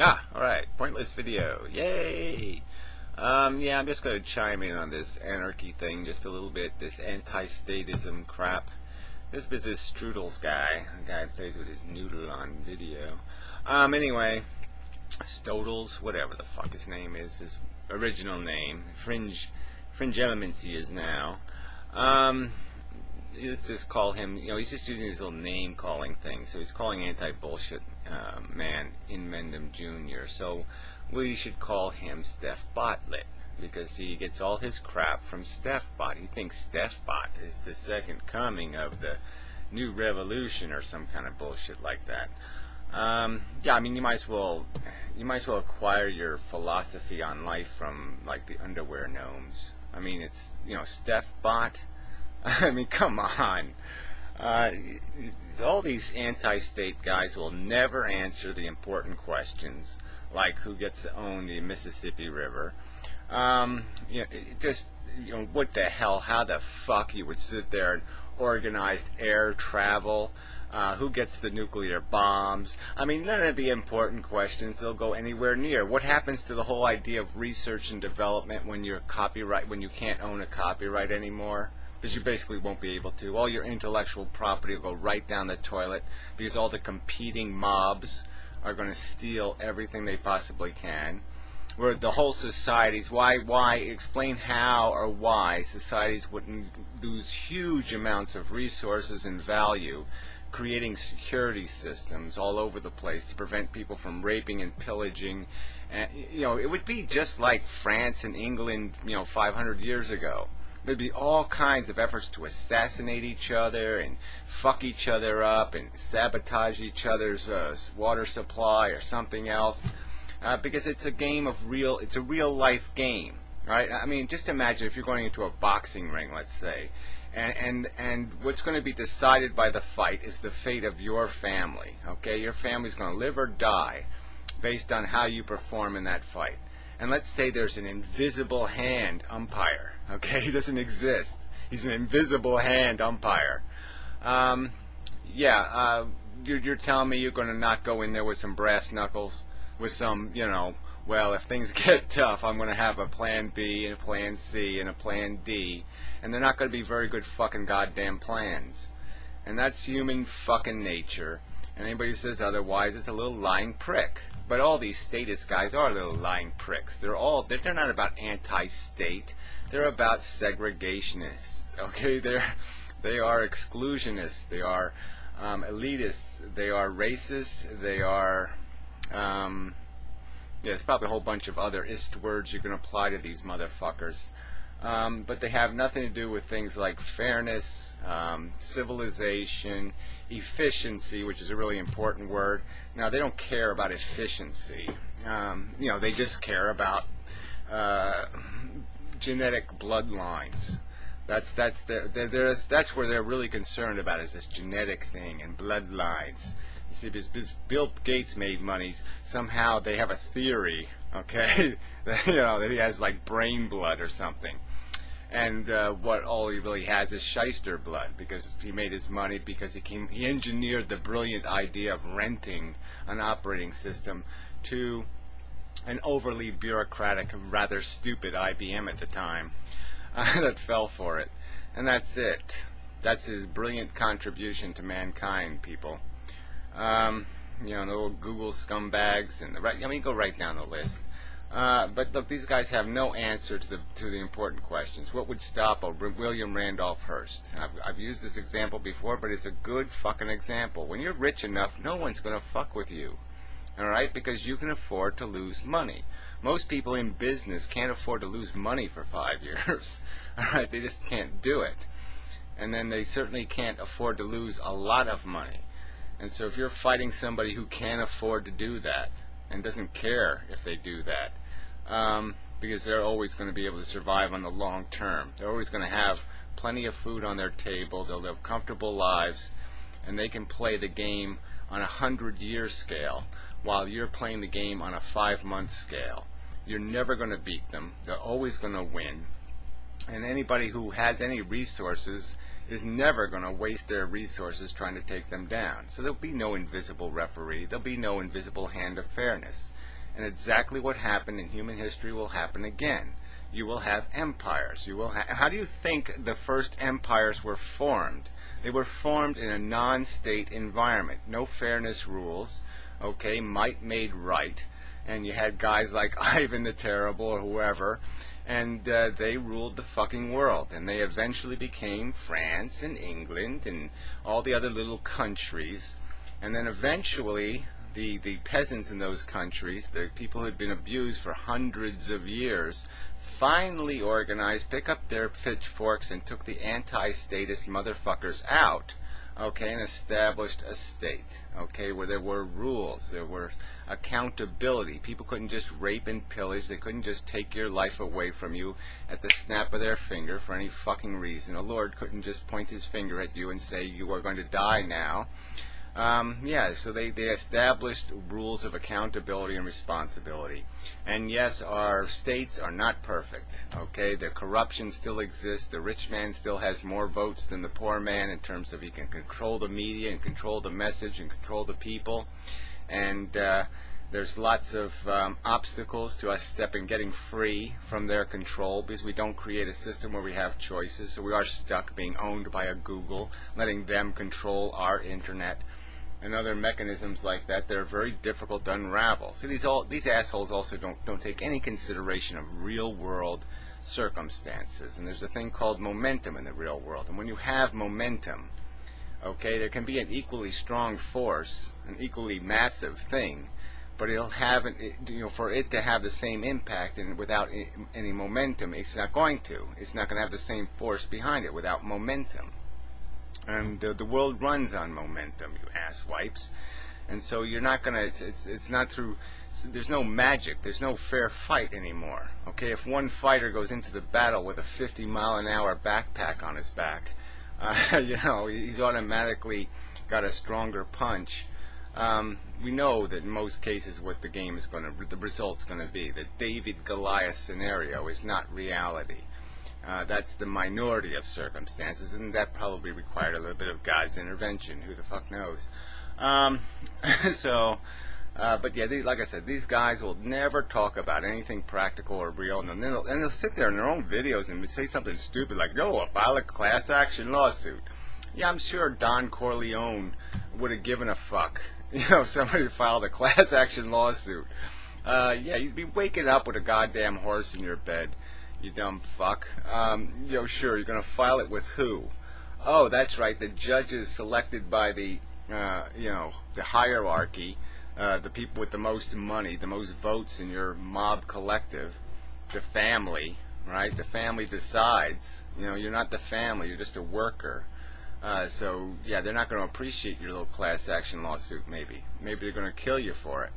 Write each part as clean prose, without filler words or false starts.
Alright, pointless video. Yay! Yeah, I'm just going to chime in on this anarchy thing just a little bit, this anti-statism crap. This is this Strudels guy, the guy who plays with his noodle on video. Anyway, Stodels, whatever the fuck his name is, his original name, Fringe Elements he is now. Let's just call him, he's just using his little name calling thing, so he's calling anti-bullshit man Inmendham Jr. So we should call him stefBottlet, because he gets all his crap from stefBot. He thinks stefBot is the second coming of the new revolution or some kind of bullshit like that. Yeah, I mean, you might as well acquire your philosophy on life from like the underwear gnomes. I mean, it's stefBot. I mean, come on. All these anti-state guys will never answer the important questions, like who gets to own the Mississippi River. What the hell? How the fuck you would sit there and organize air travel? Who gets the nuclear bombs? I mean, none of the important questions they'll go anywhere near. What happens to the whole idea of research and development when you can't own a copyright anymore? Because you basically won't be able to. All your intellectual property will go right down the toilet because all the competing mobs are going to steal everything they possibly can. Where the whole societies, explain how or why societies wouldn't lose huge amounts of resources and value creating security systems all over the place to prevent people from raping and pillaging. And, it would be just like France and England, 500 years ago. There'd be all kinds of efforts to assassinate each other and fuck each other up and sabotage each other's water supply or something else, because it's a real life game, right? I mean, just imagine if you're going into a boxing ring, let's say, and what's going to be decided by the fight is the fate of your family. Okay, your family's going to live or die based on how you perform in that fight. And let's say there's an invisible hand umpire. Okay, he doesn't exist. He's an invisible hand umpire. You're telling me you're going to not go in there with some brass knuckles, with some, well, if things get tough, I'm going to have a plan B and a plan C and a plan D, and they're not going to be very good fucking goddamn plans. And that's human fucking nature. And anybody who says otherwise is a little lying prick. But all these statist guys are little lying pricks. They're not about anti-state. They're about segregationists. Okay, they are exclusionists. They are elitists. They are racist. They are there's probably a whole bunch of other ist words you can apply to these motherfuckers. But they have nothing to do with things like fairness, civilization, efficiency, which is a really important word. Now, they don't care about efficiency. They just care about genetic bloodlines. That's where they're really concerned about, is this genetic thing and bloodlines. You see, because Bill Gates made money, somehow they have a theory, okay, that he has like brain blood or something. And what all he really has is shyster blood, because he made his money because he engineered the brilliant idea of renting an operating system to an overly bureaucratic, rather stupid IBM at the time that fell for it. And that's it. That's his brilliant contribution to mankind, people. The little Google scumbags and go right down the list. But look, these guys have no answer to the important questions. What would stop a William Randolph Hearst? I've used this example before, but it's a good fucking example. When you're rich enough, no one's going to fuck with you. Alright? Because you can afford to lose money. Most people in business can't afford to lose money for 5 years. Alright? They just can't do it. And then they certainly can't afford to lose a lot of money. And so if you're fighting somebody who can't afford to do that, and doesn't care if they do that, because they're always going to be able to survive on the long term. They're always going to have plenty of food on their table, they'll live comfortable lives, and they can play the game on a 100-year scale, while you're playing the game on a 5-month scale. You're never going to beat them. They're always going to win. And anybody who has any resources is never going to waste their resources trying to take them down. So there'll be no invisible referee. There'll be no invisible hand of fairness. And exactly what happened in human history will happen again. You will have empires. How do you think the first empires were formed? They were formed in a non-state environment. No fairness rules. Okay, might made right. And you had guys like Ivan the Terrible or whoever, and they ruled the fucking world. And they eventually became France and England and all the other little countries. And then eventually the peasants in those countries, the people who had been abused for hundreds of years, finally organized, picked up their pitchforks and took the anti-statist motherfuckers out, okay, and established a state, okay, where there were rules, there were accountability. People couldn't just rape and pillage. They couldn't just take your life away from you at the snap of their finger for any fucking reason. A lord couldn't just point his finger at you and say, you are going to die now. So they established rules of accountability and responsibility. And yes, our states are not perfect, okay? The corruption still exists. The rich man still has more votes than the poor man in terms of he can control the media and control the message and control the people. And there's lots of obstacles to us getting free from their control, because we don't create a system where we have choices. So we are stuck being owned by a Google, letting them control our internet and other mechanisms like that. They're very difficult to unravel. See, these assholes also don't take any consideration of real world circumstances. And there's a thing called momentum in the real world. And when you have momentum, okay, there can be an equally strong force, an equally massive thing, but it'll have, for it to have the same impact and without any momentum, it's not going to. It's not going to have the same force behind it without momentum. And the world runs on momentum, you asswipes. And so you're not going to, it's not through, there's no magic, there's no fair fight anymore. Okay, if one fighter goes into the battle with a 50-mile-an-hour backpack on his back, he's automatically got a stronger punch. We know that in most cases what the game is going to, the result's going to be. The David-Goliath scenario is not reality. That's the minority of circumstances, and that probably required a little bit of God's intervention. Who the fuck knows? But yeah, like I said, these guys will never talk about anything practical or real, and they'll sit there in their own videos and say something stupid like, "No, file a class action lawsuit." Yeah, I'm sure Don Corleone would have given a fuck. Somebody filed a class action lawsuit. You'd be waking up with a goddamn horse in your bed. You dumb fuck. Sure, you're going to file it with who? Oh, that's right, the judges selected by the hierarchy, the people with the most money, the most votes in your mob collective, the family, right? The family decides. You're not the family, you're just a worker. They're not going to appreciate your little class action lawsuit, maybe. Maybe they're going to kill you for it.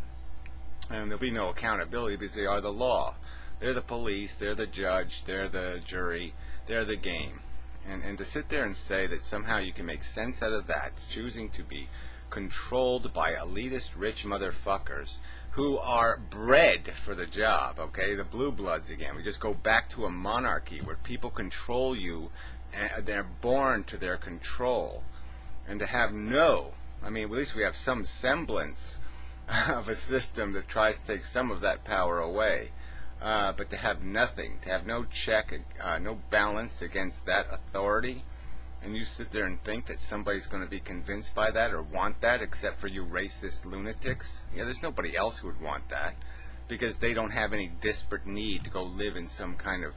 And there'll be no accountability because they are the law. They're the police, they're the judge, they're the jury, they're the game. And to sit there and say that somehow you can make sense out of that, choosing to be controlled by elitist rich motherfuckers who are bred for the job, okay? The blue bloods again. We just go back to a monarchy where people control you, and they're born to their control. And to have at least we have some semblance of a system that tries to take some of that power away. But to have nothing, to have no check, no balance against that authority, and you sit there and think that somebody's going to be convinced by that or want that except for you racist lunatics, there's nobody else who would want that, because they don't have any desperate need to go live in some kind of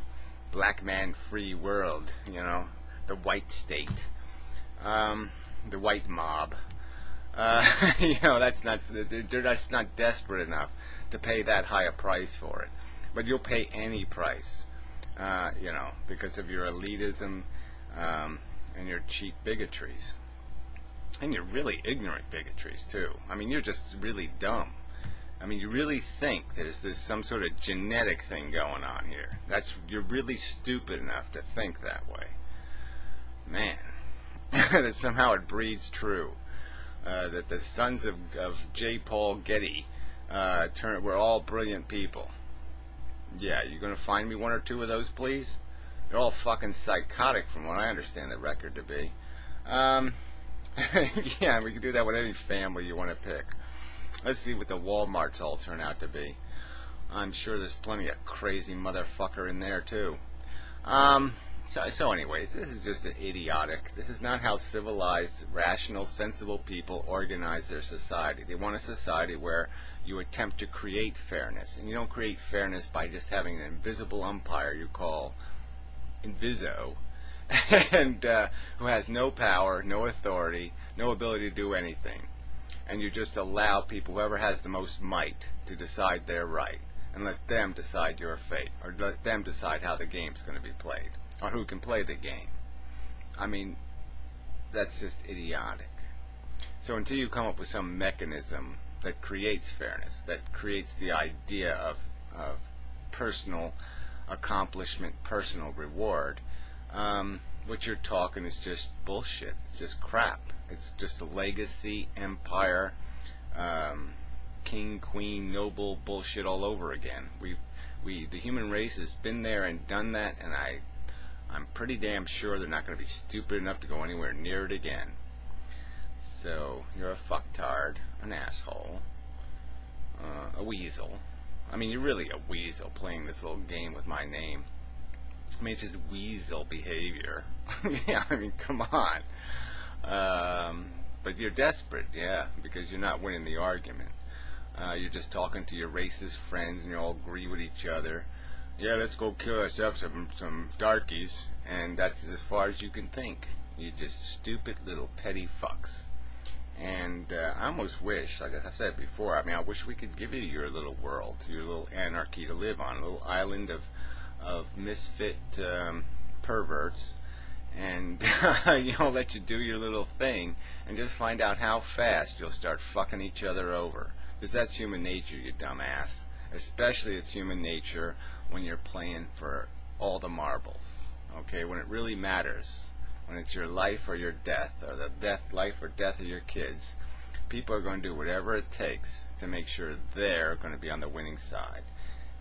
black man free world, the white state, the white mob. They're just not desperate enough to pay that high a price for it. But you'll pay any price, because of your elitism and your cheap bigotries. And your really ignorant bigotries, too. You're just really dumb. You really think there's some sort of genetic thing going on here. You're really stupid enough to think that way. Man. That somehow it breeds true. That the sons of J. Paul Getty were all brilliant people. Yeah, you gonna find me one or two of those, please? They're all fucking psychotic from what I understand the record to be. Yeah, we can do that with any family you want to pick. Let's see what the Walmarts all turn out to be. I'm sure there's plenty of crazy motherfucker in there too. So anyways, this is just idiotic. This is not how civilized, rational, sensible people organize their society. They want a society where you attempt to create fairness. And you don't create fairness by just having an invisible umpire you call Inviso, and who has no power, no authority, no ability to do anything. And you just allow people, whoever has the most might, to decide their right. And let them decide your fate. Or let them decide how the game's going to be played. Or who can play the game. I mean, that's just idiotic. So until you come up with some mechanism that creates fairness, that creates the idea of personal accomplishment, personal reward, what you're talking is just bullshit. It's just crap. It's just a legacy, empire, king, queen, noble bullshit all over again. The human race has been there and done that, and I'm pretty damn sure they're not going to be stupid enough to go anywhere near it again. So, you're a fucktard, an asshole, a weasel. I mean, you're really a weasel playing this little game with my name. I mean, it's just weasel behavior. Yeah, I mean, come on. But you're desperate, yeah, because you're not winning the argument. You're just talking to your racist friends, and you all agree with each other. Yeah, let's go kill ourselves some darkies, and that's as far as you can think. You're just stupid little petty fucks. And I almost wish, like I said before, I mean, I wish we could give you your little world, your little anarchy to live on, a little island of misfit perverts, and let you do your little thing, and just find out how fast you'll start fucking each other over. Because that's human nature, you dumbass. Especially it's human nature when you're playing for all the marbles. Okay, when it really matters. When it's your life or your death, or the life or death of your kids, people are going to do whatever it takes to make sure they're going to be on the winning side.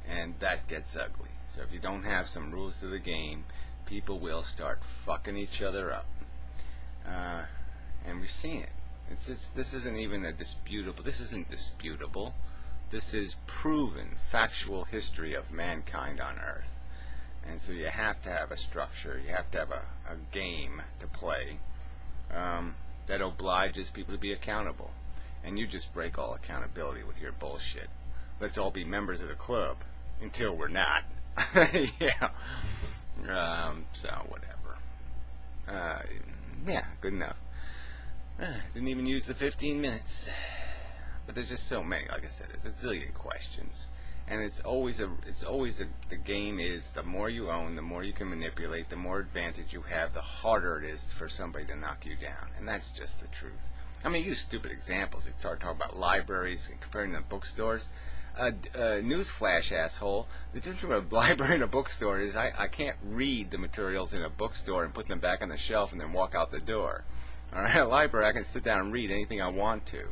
And that gets ugly. So if you don't have some rules to the game, people will start fucking each other up. And we've seen it. This isn't even disputable. This isn't disputable. This is proven, factual history of mankind on Earth. And so you have to have a structure. You have to have a game to play that obliges people to be accountable. And you just break all accountability with your bullshit. Let's all be members of the club until we're not. Yeah. So whatever. Yeah, good enough. Didn't even use the 15 minutes. But there's just so many. Like I said, there's a zillion questions. And the game is the more you own, the more you can manipulate, the more advantage you have, the harder it is for somebody to knock you down. And that's just the truth. I mean, use stupid examples. You start talking about libraries and comparing them to bookstores. Newsflash, asshole. The difference between a library and a bookstore is I can't read the materials in a bookstore and put them back on the shelf and then walk out the door. All right, a library, I can sit down and read anything I want to.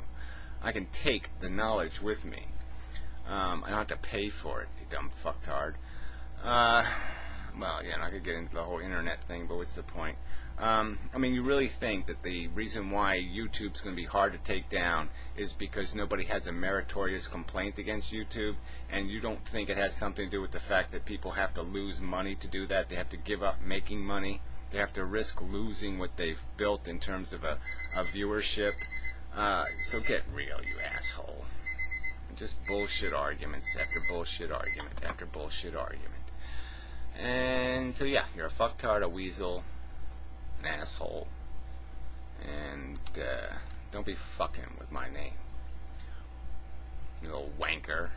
I can take the knowledge with me. I don't have to pay for it, you dumb fucktard. Well, yeah, I could get into the whole internet thing, but what's the point? I mean, you really think that the reason why YouTube's going to be hard to take down is because nobody has a meritorious complaint against YouTube, and you don't think it has something to do with the fact that people have to lose money to do that? They have to give up making money. They have to risk losing what they've built in terms of a viewership. So get real, you asshole. Just bullshit arguments after bullshit argument after bullshit argument. And so yeah, you're a fucktard, a weasel, an asshole, and don't be fucking with my name, you little wanker.